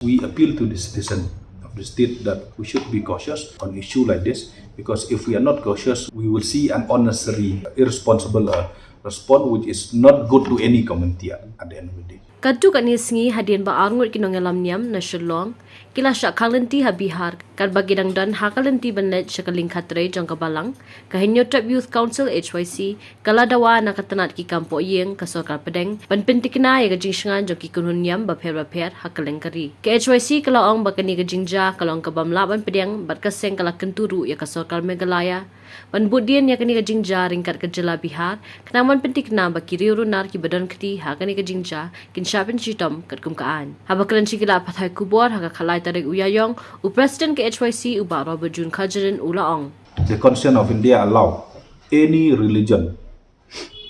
We appeal to the citizen of the state that we should be cautious on issue like this, because if we are not cautious, we will see an unnecessary, irresponsible response which is not good to any community at the end of the day. Kadtu kan singi hadian ba arngut kinongelam Niam na Shillong kila syakalenti ha Bihar kan bagidang dan hakalenti benet syakaling khatre Jong kabalang kahinyo Trap Youth Council HYC kala Dawa na katanat ki kampo yeng ka Sorkar Pdeng ban Pynthikna ya ka Jingshngaiñ Jong ki Kynhun Niam Bapher hakaleng kari ke HYC kala ong bakani ka Jingja kala ong kabamla ban Pdeng bat kaseng kala kenturu ya ka Sorkar Meghalaya ban budien ya kani ka Jingja ringkat ke jela Bihar kenaman Pynthikna baki riurunar ki badan kati ha kani ka Jingja kin syapin citom kat kumkaan habakalan sikila pathai kubor ha khalai tarik uyayong u president ke HYC uba Robert Jun Kajarin ulaong. The Constitution of India allow any religion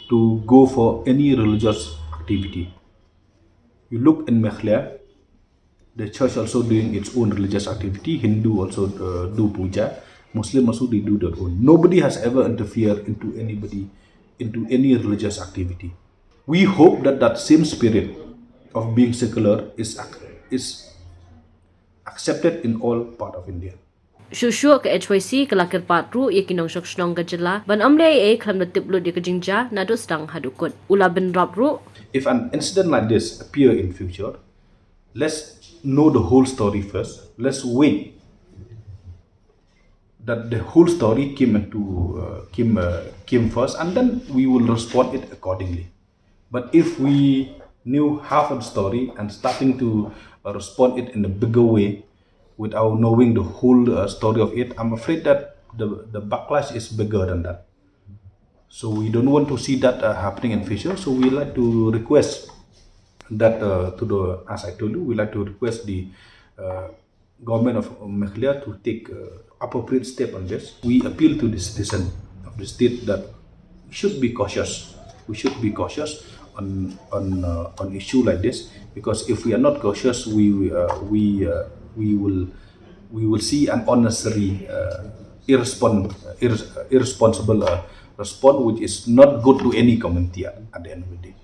to go for any religious activity. You look in Meghalaya, the church also doing its own religious activity. Hindu also do puja. Muslim also they do their own. Nobody has ever interfered into any religious activity. We hope that that same spirit of being secular is accepted in all part of India. Shushu ke HYC kelakir patru ye kinong shok shnong ka jela ban amle e kham na tiplu de ka Jingja na do stang hadukut ula ben rapru. If an incident like this appear in future, let's know the whole story first. Let's wait that the whole story came first, and then we will respond it accordingly. But if we knew half of the story and starting to respond it in a bigger way without knowing the whole story of it, I'm afraid that the backlash is bigger than that. So we don't want to see that happening in future. So we like to request that as I told you, we like to request the government of Meghalaya to take appropriate step on this. We appeal to the citizen of the state that we should be cautious. We should be cautious on issue like this, because if we are not cautious, we will see an unnecessary, irresponsible response which is not good to any community at the end of the day.